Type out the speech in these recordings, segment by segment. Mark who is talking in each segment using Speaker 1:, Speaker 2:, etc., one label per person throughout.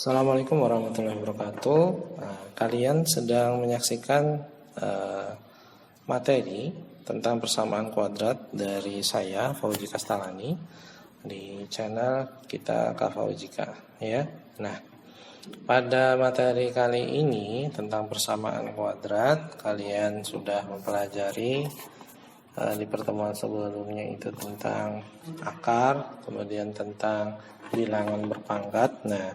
Speaker 1: Assalamualaikum warahmatullahi wabarakatuh. Kalian sedang menyaksikan materi tentang persamaan kuadrat dari saya, Fauzi Kastalani, di channel kita Kak Fauzika, ya. Nah, pada materi kali ini tentang persamaan kuadrat, kalian sudah mempelajari di pertemuan sebelumnya itu tentang akar, kemudian tentang bilangan berpangkat. Nah,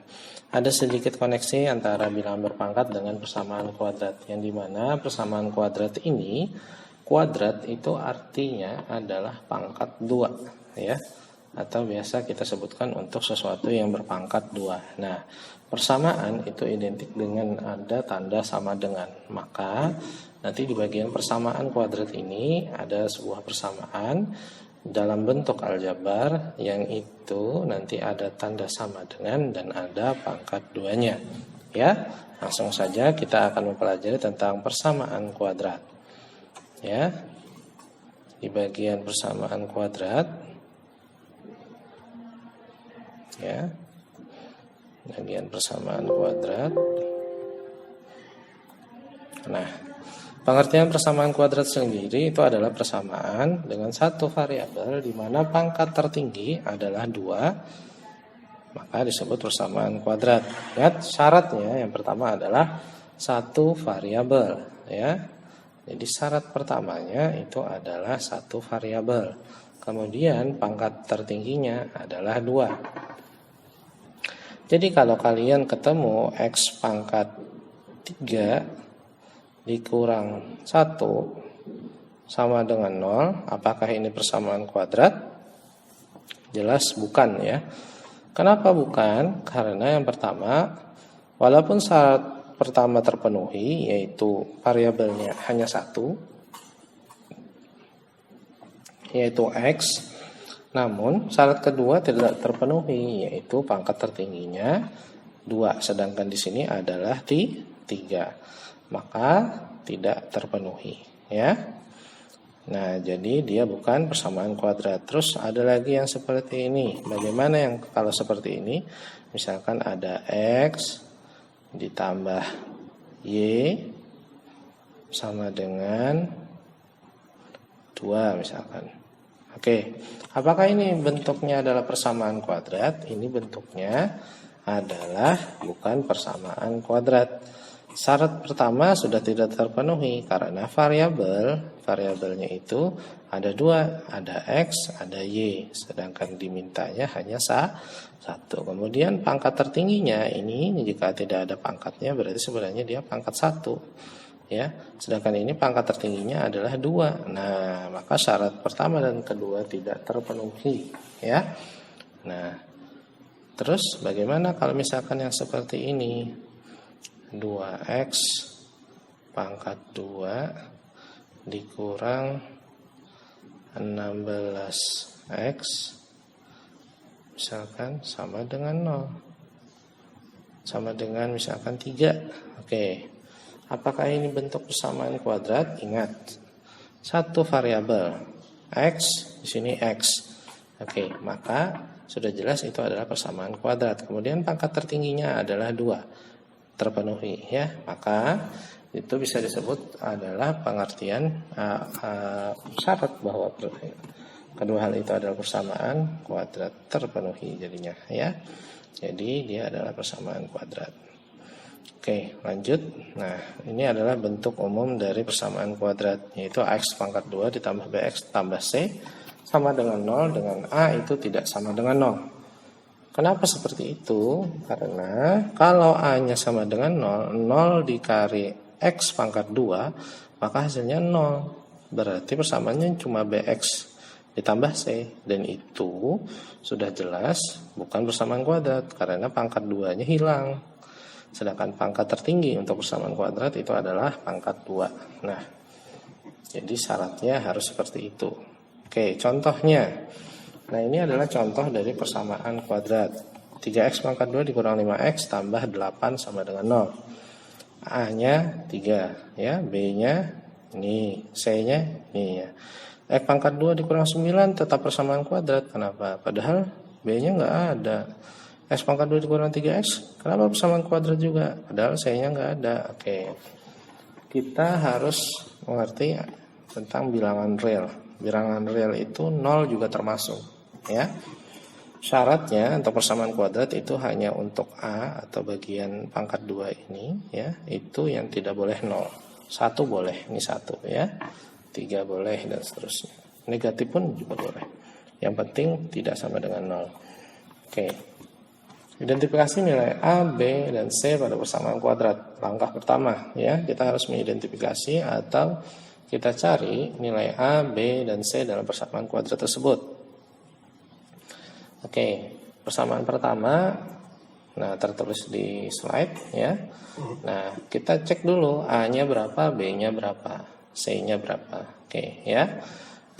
Speaker 1: ada sedikit koneksi antara bilangan berpangkat dengan persamaan kuadrat, yang dimana persamaan kuadrat ini, kuadrat itu artinya adalah pangkat 2, ya, atau biasa kita sebutkan untuk sesuatu yang berpangkat 2. Nah, persamaan itu identik dengan ada tanda sama dengan. Maka nanti di bagian persamaan kuadrat ini ada sebuah persamaan dalam bentuk aljabar yang itu nanti ada tanda sama dengan dan ada pangkat 2-nya. Ya, langsung saja kita akan mempelajari tentang persamaan kuadrat. Ya. Di bagian persamaan kuadrat, ya. Bagian persamaan kuadrat. Nah, pengertian persamaan kuadrat sendiri itu adalah persamaan dengan satu variabel di mana pangkat tertinggi adalah 2, maka disebut persamaan kuadrat. Lihat syaratnya, yang pertama adalah satu variabel, ya. Jadi syarat pertamanya itu adalah satu variabel. Kemudian pangkat tertingginya adalah 2. Jadi kalau kalian ketemu X pangkat 3 dikurang 1 sama dengan 0, apakah ini persamaan kuadrat? Jelas bukan, ya. Kenapa bukan? Karena yang pertama, walaupun syarat pertama terpenuhi, yaitu variabelnya hanya 1, yaitu X, namun syarat kedua tidak terpenuhi, yaitu pangkat tertingginya 2, sedangkan di sini adalah 3. Maka tidak terpenuhi, ya. Nah, jadi dia bukan persamaan kuadrat. Terus ada lagi yang seperti ini. Bagaimana yang kalau seperti ini? Misalkan ada X ditambah Y sama dengan 2 misalkan. Oke, apakah ini bentuknya adalah persamaan kuadrat? Ini bentuknya adalah bukan persamaan kuadrat. Syarat pertama sudah tidak terpenuhi karena variabelnya itu ada 2, ada X, ada Y, sedangkan dimintanya hanya 1. Kemudian pangkat tertingginya ini jika tidak ada pangkatnya berarti sebenarnya dia pangkat 1. Ya, sedangkan ini pangkat tertingginya adalah 2. Nah, maka syarat pertama dan kedua tidak terpenuhi, ya. Nah, terus bagaimana kalau misalkan yang seperti ini? 2X pangkat 2 dikurang 16X misalkan sama dengan 0, sama dengan misalkan 3. Oke. Apakah ini bentuk persamaan kuadrat? Ingat, satu variabel X, di sini X. Oke, maka sudah jelas itu adalah persamaan kuadrat. Kemudian pangkat tertingginya adalah 2, terpenuhi, ya. Maka itu bisa disebut adalah pengertian syarat bahwa kedua hal itu adalah persamaan kuadrat terpenuhi jadinya, ya. Jadi dia adalah persamaan kuadrat. Oke, lanjut. Nah, ini adalah bentuk umum dari persamaan kuadrat, yaitu X pangkat 2 ditambah BX tambah C sama dengan 0, dengan A itu tidak sama dengan 0. Kenapa seperti itu? Karena kalau A-nya sama dengan 0 dikali X pangkat 2, maka hasilnya 0. Berarti persamaannya cuma BX ditambah C. Dan itu sudah jelas bukan persamaan kuadrat, karena pangkat 2-nya hilang. Sedangkan pangkat tertinggi untuk persamaan kuadrat itu adalah pangkat 2. Nah, jadi syaratnya harus seperti itu. Oke, contohnya. Nah, ini adalah contoh dari persamaan kuadrat. 3X pangkat 2 dikurang 5X tambah 8 sama dengan 0. A-nya 3, ya, B-nya ini, C-nya ini, ya. X pangkat 2 dikurang 9 tetap persamaan kuadrat. Kenapa? Padahal B-nya nggak ada. X pangkat 2 dikurang 3X. Kenapa persamaan kuadrat juga? Padahal C-nya nggak ada. Oke. Kita harus mengerti tentang bilangan real. Bilangan real itu 0 juga termasuk. Ya. Syaratnya untuk persamaan kuadrat itu hanya untuk A atau bagian pangkat 2 ini. Ya, itu yang tidak boleh 0. 1 boleh, ini 1 ya. 3 boleh dan seterusnya. Negatif pun juga boleh. Yang penting tidak sama dengan 0. Oke. Identifikasi nilai A, B, dan C pada persamaan kuadrat. Langkah pertama ya, kita harus mengidentifikasi atau kita cari nilai A, B, dan C dalam persamaan kuadrat tersebut. Oke, persamaan pertama nah tertulis di slide ya. Nah, kita cek dulu A-nya berapa, B-nya berapa, C-nya berapa. Oke ya.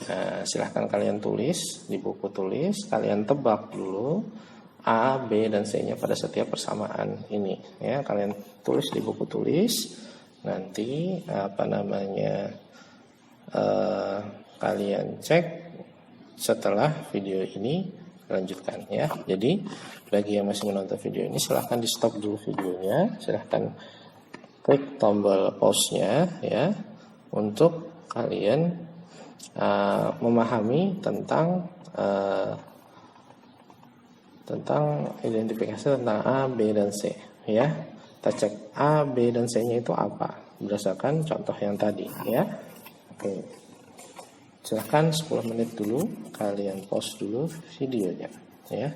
Speaker 1: Nah, silahkan kalian tulis di buku tulis, kalian tebak dulu A, B, dan C-nya pada setiap persamaan ini ya. Kalian tulis di buku tulis. Nanti kalian cek setelah video ini lanjutkan ya. Jadi bagi yang masih menonton video ini silahkan di stop dulu videonya. Silahkan klik tombol pause-nya ya untuk kalian memahami tentang identifikasi tentang A, B, dan C ya. Kita cek A, B, dan C-nya itu apa berdasarkan contoh yang tadi ya. Oke. Silahkan 10 menit dulu kalian pause dulu videonya ya.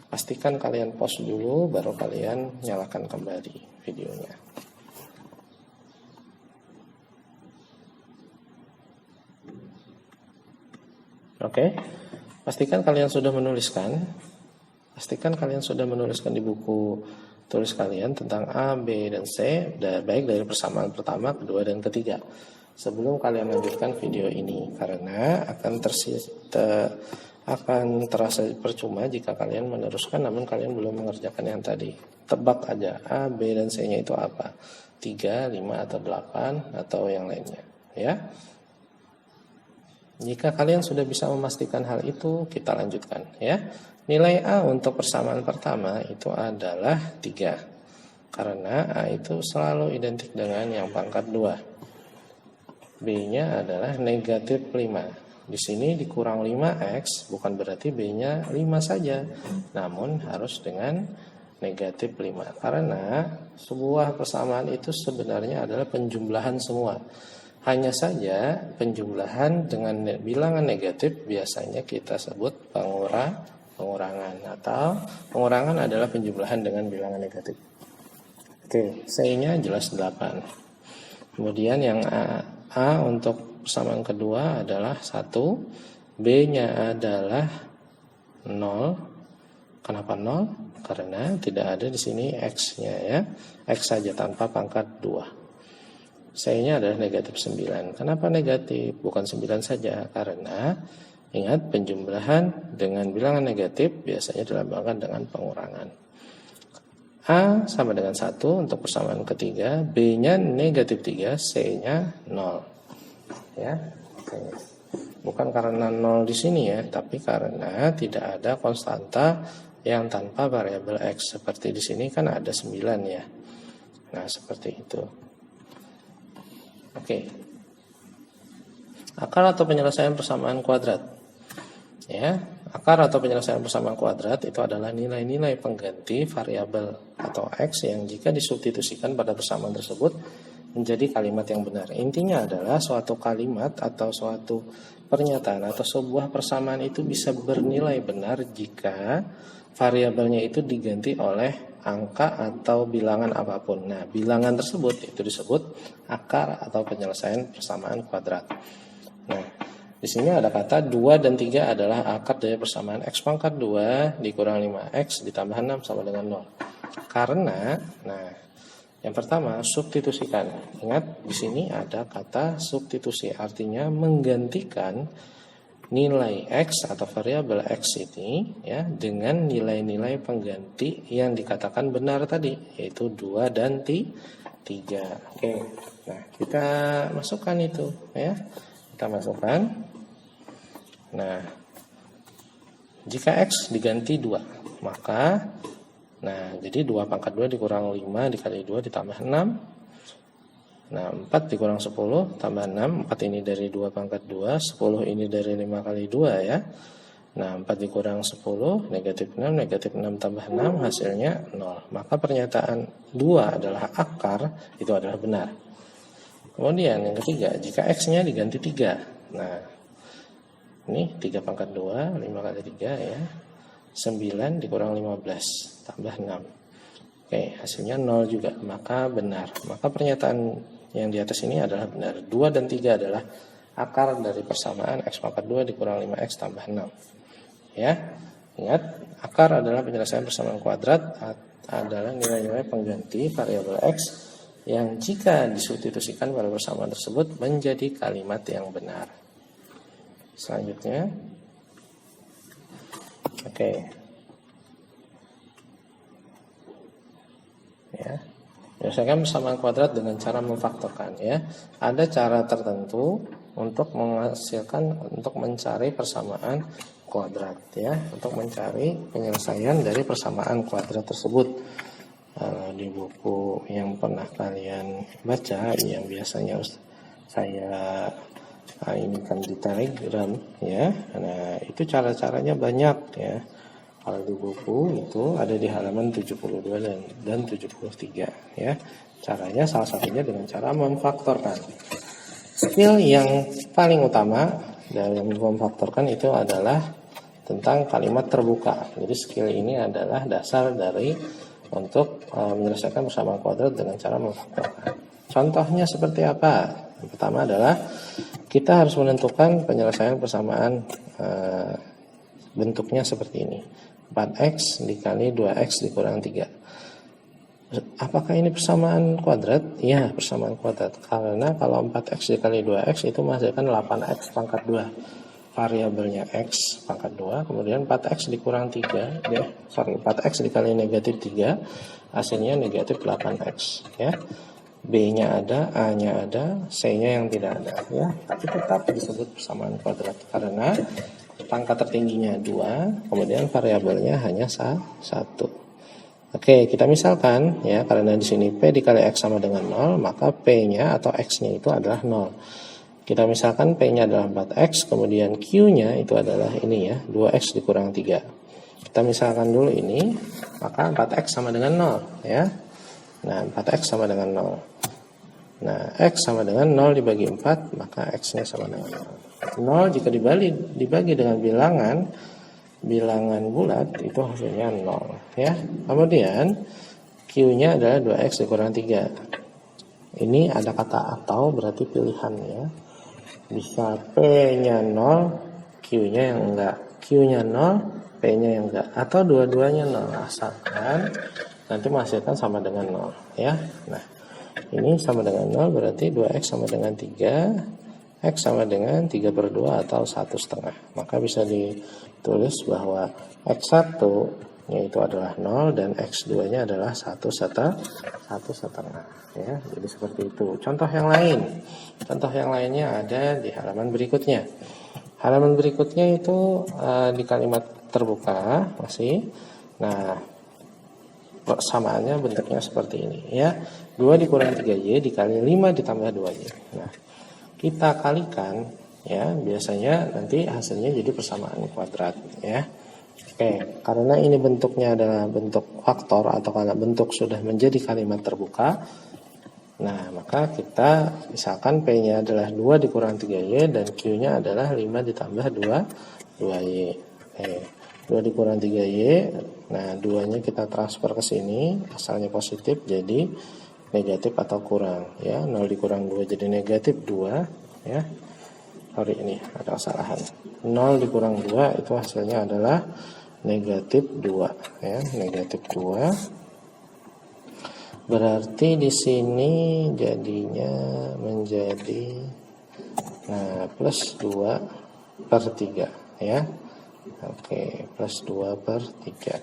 Speaker 1: Pastikan kalian pause dulu baru kalian nyalakan kembali videonya. Oke. Pastikan kalian sudah menuliskan. Pastikan kalian sudah menuliskan di buku tulis kalian tentang A, B, dan C, baik dari persamaan pertama, kedua, dan ketiga. Sebelum kalian lanjutkan video ini, karena akan terasa percuma jika kalian meneruskan namun kalian belum mengerjakan yang tadi. Tebak aja A, B, dan C-nya itu apa? 3, 5, atau 8, atau yang lainnya. Ya. Jika kalian sudah bisa memastikan hal itu, kita lanjutkan ya. Nilai A untuk persamaan pertama itu adalah 3. Karena A itu selalu identik dengan yang pangkat 2. B-nya adalah negatif 5. Di sini dikurang 5X bukan berarti B-nya 5 saja, namun harus dengan negatif 5. Karena sebuah persamaan itu sebenarnya adalah penjumlahan semua. Hanya saja penjumlahan dengan bilangan negatif biasanya kita sebut pengurangan, atau pengurangan adalah penjumlahan dengan bilangan negatif. Oke, C-nya jelas 8. Kemudian yang A untuk persamaan kedua adalah 1, B-nya adalah 0. Kenapa 0? Karena tidak ada di sini X-nya ya. X saja tanpa pangkat 2. C-nya adalah negatif 9. Kenapa negatif? Bukan 9 saja, karena ingat penjumlahan dengan bilangan negatif biasanya dilambangkan dengan pengurangan. A sama dengan 1 untuk persamaan ketiga, B-nya negatif 3, C-nya 0. Ya. Bukan karena 0 di sini ya, tapi karena tidak ada konstanta yang tanpa variabel X. Seperti di sini kan ada 9 ya. Nah, seperti itu. Oke. Akar atau penyelesaian persamaan kuadrat. Ya, akar atau penyelesaian persamaan kuadrat itu adalah nilai-nilai pengganti variabel atau X yang jika disubstitusikan pada persamaan tersebut menjadi kalimat yang benar. Intinya adalah suatu kalimat atau suatu pernyataan atau sebuah persamaan itu bisa bernilai benar jika variabelnya itu diganti oleh angka atau bilangan apapun. Nah, bilangan tersebut itu disebut akar atau penyelesaian persamaan kuadrat. Nah, di sini ada kata 2 dan 3 adalah akar dari persamaan X pangkat 2 dikurang 5X ditambah 6 sama dengan 0. Karena, nah, yang pertama substitusikan. Ingat, di sini ada kata substitusi, artinya menggantikan nilai X atau variabel X ini ya dengan nilai-nilai pengganti yang dikatakan benar tadi, yaitu 2 dan 3. Oke. Nah, kita masukkan itu ya. Kita masukkan. Nah, jika X diganti 2 Maka, nah jadi 2 pangkat 2 dikurang 5 dikali 2 ditambah 6. Nah 4 dikurang 10 tambah 6. 4 ini dari 2 pangkat 2, 10 ini dari 5 kali 2 ya. Nah 4 dikurang 10, negatif 6, negatif 6 tambah 6, hasilnya 0. Maka pernyataan 2 adalah akar, itu adalah benar. Kemudian yang ketiga, jika X-nya diganti 3. Nah ini 3 pangkat 2, 5 kali 3 ya. 9 dikurang 15 tambah 6. Oke, hasilnya 0 juga, maka benar. Maka pernyataan yang di atas ini adalah benar. 2 dan 3 adalah akar dari persamaan X pangkat 2 dikurang 5X tambah 6. Ya, ingat, akar adalah penyelesaian persamaan kuadrat, adalah nilai-nilai pengganti variabel X yang jika disubstitusikan pada persamaan tersebut menjadi kalimat yang benar. Selanjutnya, oke. Ya. Menyelesaikan persamaan kuadrat dengan cara memfaktorkan ya. Ada cara tertentu untuk mencari persamaan kuadrat ya, untuk mencari penyelesaian dari persamaan kuadrat tersebut. Di buku yang pernah kalian baca, yang biasanya saya ini kan di Telegram ya. Nah, itu cara-caranya banyak ya. Kalau di buku itu ada di halaman 72 dan 73 ya. Caranya salah satunya dengan cara memfaktorkan. Skill yang paling utama dalam memfaktorkan itu adalah tentang kalimat terbuka. Jadi skill ini adalah dasar dari untuk menyelesaikan persamaan kuadrat dengan cara memfaktorkan. Contohnya seperti apa? Yang pertama adalah kita harus menentukan penyelesaian persamaan bentuknya seperti ini. 4X dikali 2X dikurang 3. Apakah ini persamaan kuadrat? Ya, persamaan kuadrat. Karena kalau 4X dikali 2X itu menghasilkan 8X pangkat 2. Variabelnya X pangkat 2. Kemudian 4X dikurang 3. 4X dikali negatif 3. Hasilnya negatif 8X. Ya. B-nya ada, A-nya ada, C-nya yang tidak ada. Ya. Tapi tetap disebut persamaan kuadrat. Karena pangkat tertingginya 2, kemudian variabelnya hanya 1. Oke, kita misalkan ya, karena di sini P dikali X sama dengan 0, maka P-nya atau X-nya itu adalah 0. Kita misalkan P-nya adalah 4X, kemudian Q-nya itu adalah ini ya, 2X dikurang 3. Kita misalkan dulu ini, maka 4X sama dengan 0 ya. Nah, 4X sama dengan 0. Nah, X sama dengan 0 dibagi 4, maka X-nya sama dengan 0. 0 jika dibagi dengan bilangan bulat itu hasilnya 0 ya. Kemudian Q-nya adalah 2X dikurang 3. Ini ada kata atau berarti pilihan ya. Bisa P-nya 0, Q-nya yang enggak. Q-nya 0, P-nya yang enggak. Atau dua-duanya 0, asalkan nanti menghasilkan sama dengan 0 ya. Nah, ini sama dengan 0 berarti 2X sama dengan 3, X sama dengan 3/2 atau 1/2. Maka bisa ditulis bahwa X1 yaitu adalah 0 dan X2 nya adalah 1/2 ya. Jadi seperti itu. Contoh yang lainnya ada di halaman berikutnya. Halaman berikutnya itu di kalimat terbuka masih. Nah, persamaannya bentuknya seperti ini ya. 2 dikurang 3Y dikali 5 ditambah 2Y. Nah, kita kalikan ya, biasanya nanti hasilnya jadi persamaan kuadrat ya. Oke, karena ini bentuknya adalah bentuk faktor atau karena bentuk sudah menjadi kalimat terbuka. Nah, maka kita misalkan P-nya adalah 2 dikurang 3Y dan Q-nya adalah 5 ditambah 2Y. 2 dikurang 3Y, nah 2-nya kita transfer ke sini, asalnya positif jadi negatif atau kurang ya. 0 dikurang 2 jadi negatif 2 ya. Sorry, ini ada kesalahan. 0 dikurang 2 itu hasilnya adalah negatif 2 ya, negatif 2. Berarti di sini jadinya menjadi plus 2/3 ya. Oke, plus 2/3.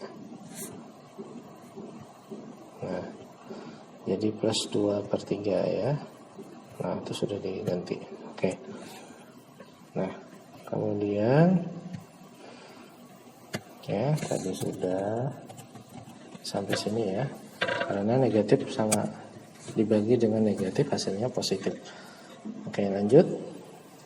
Speaker 1: Nah, jadi plus 2/3 ya. Nah, itu sudah diganti. Oke. Nah, kemudian Ya, tadi sudah sampai sini ya. Karena negatif sama dibagi dengan negatif hasilnya positif. Oke, lanjut.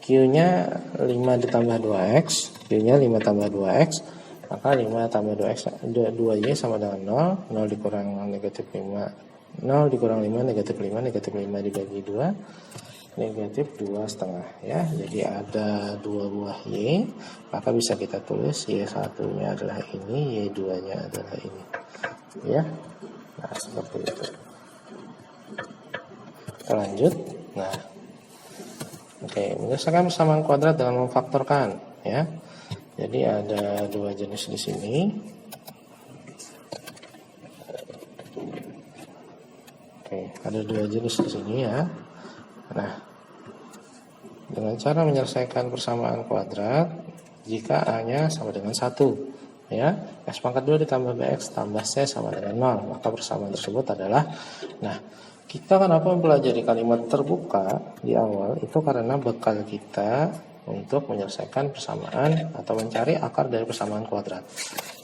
Speaker 1: Q-nya 5 ditambah 2X, Q-nya 5 tambah 2X, maka 5 tambah 2X 2Y sama dengan 0, 0 dikurang negatif 5, 0 dikurang 5 negatif 5, negatif 5 dibagi 2, negatif 2,5 ya. Jadi ada 2 buah Y, maka bisa kita tulis Y1 nya adalah ini, Y2 nya adalah ini ya. Nah, seperti itu. Kita lanjut. Nah, oke, menyelesaikan persamaan kuadrat dengan memfaktorkan ya. Jadi ada 2 jenis di sini. Oke, ada 2 jenis di sini ya. Nah, dengan cara menyelesaikan persamaan kuadrat jika A-nya sama dengan 1 ya, X pangkat 2 ditambah BX tambah C sama dengan 0, maka persamaan tersebut adalah, nah, kita kenapa mempelajari kalimat terbuka di awal itu karena bekal kita untuk menyelesaikan persamaan atau mencari akar dari persamaan kuadrat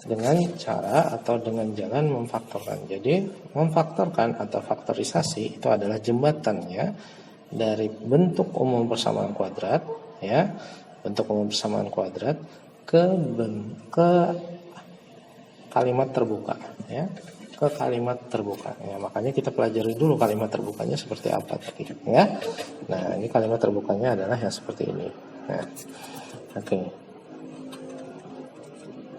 Speaker 1: dengan cara atau dengan jalan memfaktorkan. Jadi memfaktorkan atau faktorisasi itu adalah jembatannya dari bentuk umum persamaan kuadrat ya, bentuk umum persamaan kuadrat ke kalimat terbuka ya, ke kalimat terbuka ya. Makanya kita pelajari dulu kalimat terbukanya seperti apa tadi ya. Nah, ini kalimat terbukanya adalah yang seperti ini. Nah, oke.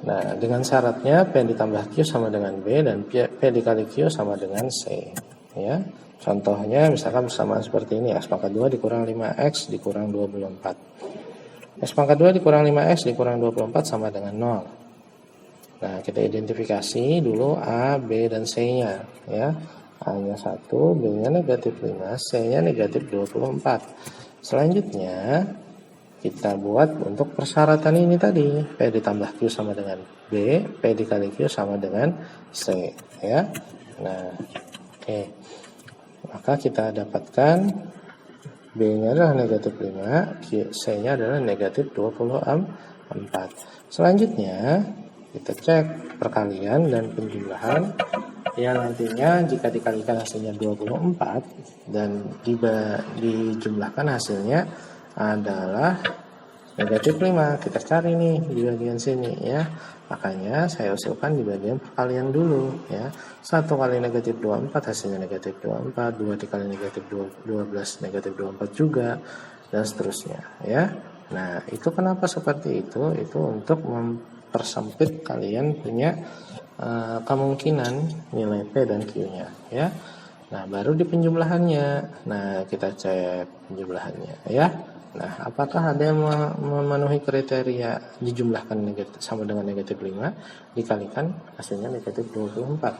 Speaker 1: Nah, dengan syaratnya P ditambah Q sama dengan B dan P dikali Q sama dengan C ya. Contohnya misalkan persamaan seperti ini, X pangkat 2 dikurang 5X dikurang 24. X pangkat 2 dikurang 5X dikurang 24 sama dengan 0. Nah, kita identifikasi dulu A, B, dan C-nya ya. A-nya 1, B-nya negatif 5, C-nya negatif 24. Selanjutnya kita buat untuk persyaratan ini tadi, P ditambah Q sama dengan B, P dikali Q sama dengan C ya. Nah, oke. Maka kita dapatkan B-nya adalah negatif 5, C-nya adalah negatif 24. Selanjutnya kita cek perkalian dan penjumlahan yang nantinya jika dikalikan hasilnya 24 dan dijumlahkan hasilnya adalah negatif 5. Kita cari nih di bagian sini ya. Makanya saya usulkan di bagian perkalian dulu ya. 1 kali negatif 24 hasilnya negatif 24, 2 dikali negatif 12 negatif 24 juga, dan seterusnya ya. Nah, itu kenapa seperti itu? Itu untuk mempersempit kalian punya kemungkinan nilai P dan Q-nya ya. Nah, baru di penjumlahannya. Nah, kita cek penjumlahannya ya. Nah, apakah ada yang memenuhi kriteria dijumlahkan negatif sama dengan negatif 5 dikalikan hasilnya negatif 24?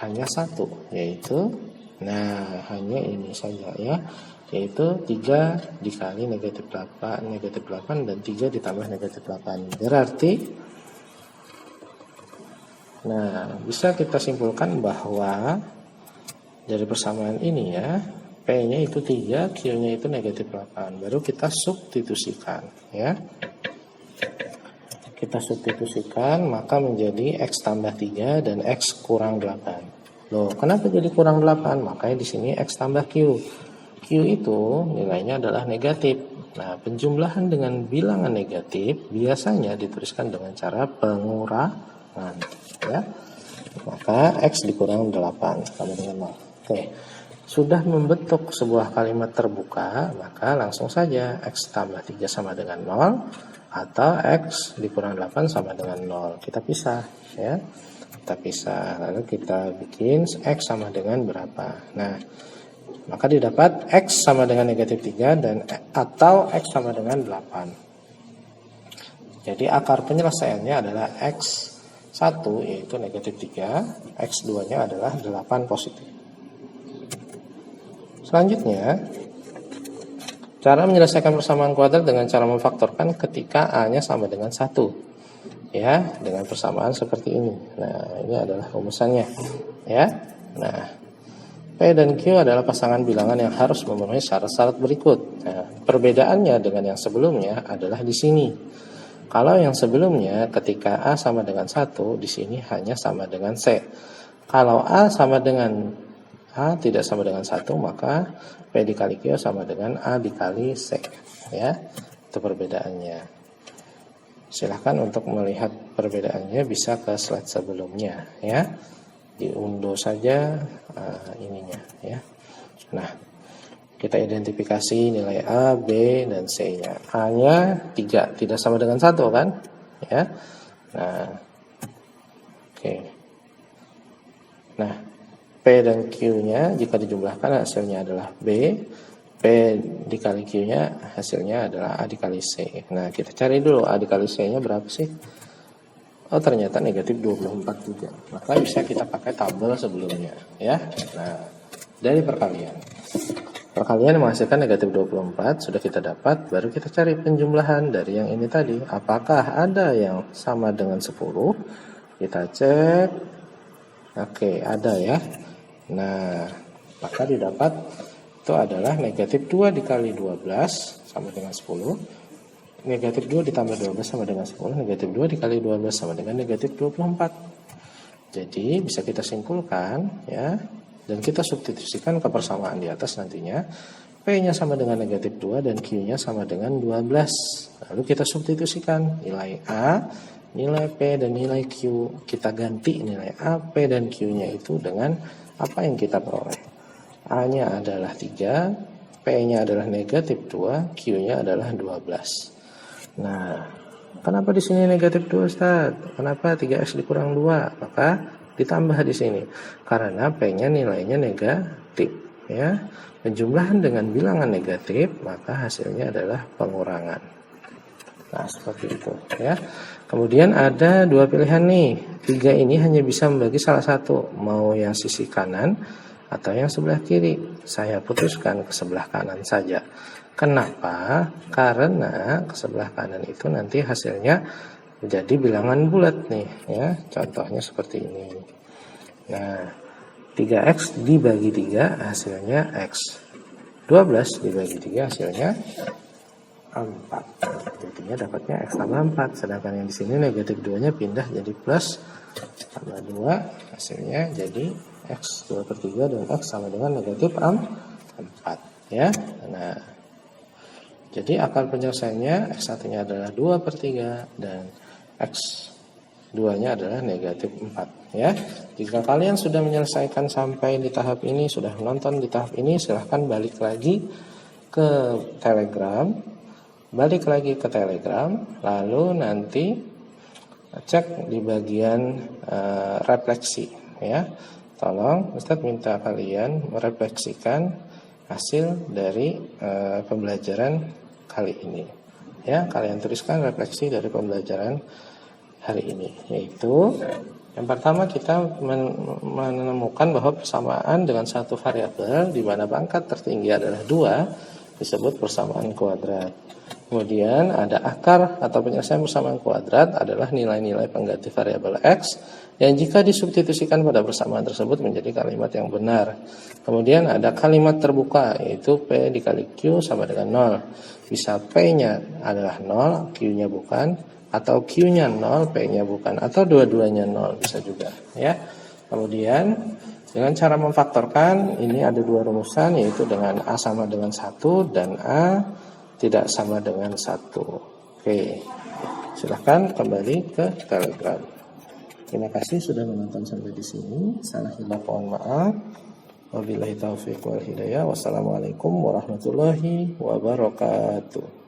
Speaker 1: Hanya satu, yaitu hanya ini saja ya, yaitu 3 dikali negatif 8 dan 3 ditambah negatif 8. Berarti bisa kita simpulkan bahwa dari persamaan ini ya, P-nya itu 3, Q-nya itu negatif 8. Baru kita substitusikan ya. Kita substitusikan maka menjadi X tambah 3 dan X kurang 8. Loh, kenapa jadi kurang 8? Makanya di sini X tambah Q. Q itu nilainya adalah negatif. Nah, penjumlahan dengan bilangan negatif biasanya dituliskan dengan cara pengurangan ya. Maka X dikurang 8 sama dengan 0. Oke. Sudah membentuk sebuah kalimat terbuka, maka langsung saja X tambah 3 sama dengan 0 atau X dikurang 8 sama dengan 0. Kita pisah ya. Kita pisah, lalu kita bikin X sama dengan berapa. Nah, maka didapat X sama dengan negatif 3 dan atau X sama dengan 8. Jadi akar penyelesaiannya adalah X1 yaitu negatif 3, X2 nya adalah 8 positif. Selanjutnya, cara menyelesaikan persamaan kuadrat dengan cara memfaktorkan ketika A-nya sama dengan 1. Ya, dengan persamaan seperti ini. Nah, ini adalah rumusannya. Ya. Nah, P dan Q adalah pasangan bilangan yang harus memenuhi syarat-syarat berikut. Nah, perbedaannya dengan yang sebelumnya adalah di sini. Kalau yang sebelumnya ketika A sama dengan 1, di sini hanya sama dengan C. Kalau A sama dengan A tidak sama dengan 1, maka P dikali Q sama dengan A dikali C. Ya, itu perbedaannya. Silahkan untuk melihat perbedaannya bisa ke slide sebelumnya, ya. Diunduh saja ininya, ya. Nah, kita identifikasi nilai A, B, dan C-nya. A-nya 3, tidak sama dengan 1 kan? Ya. Nah, oke. Nah, P dan Q-nya jika dijumlahkan hasilnya adalah B. P dikali Q-nya hasilnya adalah A dikali C. Nah, kita cari dulu A dikali C-nya berapa sih? Oh, ternyata negatif 24 juga. Maka bisa kita pakai tabel sebelumnya, ya. Nah, dari perkalian. Perkalian menghasilkan negatif 24, sudah kita dapat, baru kita cari penjumlahan dari yang ini tadi. Apakah ada yang sama dengan 10? Kita cek. Oke, ada ya. Nah, maka didapat itu adalah negatif 2 dikali 12 sama dengan 10. Negatif 2 ditambah 12 sama dengan 10. Negatif 2 dikali 12 sama dengan negatif 24. Jadi bisa kita simpulkan, ya. Dan kita substitusikan ke persamaan di atas nantinya. P-nya sama dengan negatif 2 dan Q-nya sama dengan 12. Lalu kita substitusikan nilai A, nilai P, dan nilai Q. Kita ganti nilai A, P, dan Q-nya itu dengan apa yang kita peroleh. A-nya adalah 3, P-nya adalah negatif 2, Q-nya adalah 12. Nah, kenapa di sini negatif 2, Ustaz? Kenapa 3X dikurang 2? Maka ditambah di sini karena P-nya nilainya negatif, ya. Penjumlahan dengan bilangan negatif, maka hasilnya adalah pengurangan. Nah, seperti itu, ya. Kemudian ada dua pilihan nih. 3 ini hanya bisa membagi salah satu, mau yang sisi kanan atau yang sebelah kiri. Saya putuskan ke sebelah kanan saja. Kenapa? Karena ke sebelah kanan itu nanti hasilnya jadi bilangan bulat nih, ya. Contohnya seperti ini. Nah, 3X dibagi 3 hasilnya X. 12 dibagi 3 hasilnya 4. Jadinya dapatnya X tambah 4. Sedangkan yang di sini negatif 2-nya pindah jadi plus tambah 2. Hasilnya jadi X 2/3 dan X sama dengan negatif 4. Ya. Nah, jadi akar penyelesaiannya X1-nya adalah 2/3 dan X2-nya adalah negatif 4, ya. Jika kalian sudah menyelesaikan sampai di tahap ini, sudah menonton di tahap ini, silahkan balik lagi ke Telegram. Lalu nanti cek di bagian refleksi, ya. Tolong Ustadz minta kalian merefleksikan hasil dari pembelajaran kali ini. Ya, kalian tuliskan refleksi dari pembelajaran hari ini, yaitu yang pertama kita menemukan bahwa persamaan dengan satu variabel di mana pangkat tertinggi adalah 2 disebut persamaan kuadrat. Kemudian ada akar atau penyelesaian persamaan kuadrat adalah nilai-nilai pengganti variabel X yang jika disubstitusikan pada persamaan tersebut menjadi kalimat yang benar. Kemudian ada kalimat terbuka, yaitu P dikali Q sama dengan 0. Bisa P-nya adalah 0, Q-nya bukan, atau Q-nya 0, P-nya bukan, atau dua-duanya 0 bisa juga, ya. Kemudian dengan cara memfaktorkan, ini ada dua rumusan, yaitu dengan A sama dengan 1 dan A tidak sama dengan 1. Oke, silahkan kembali ke Telegram. Terima kasih sudah menonton sampai di sini. Salah hilaf mohon maaf. Wabillahi taufiq wal hidayah. Wassalamualaikum warahmatullahi wabarakatuh.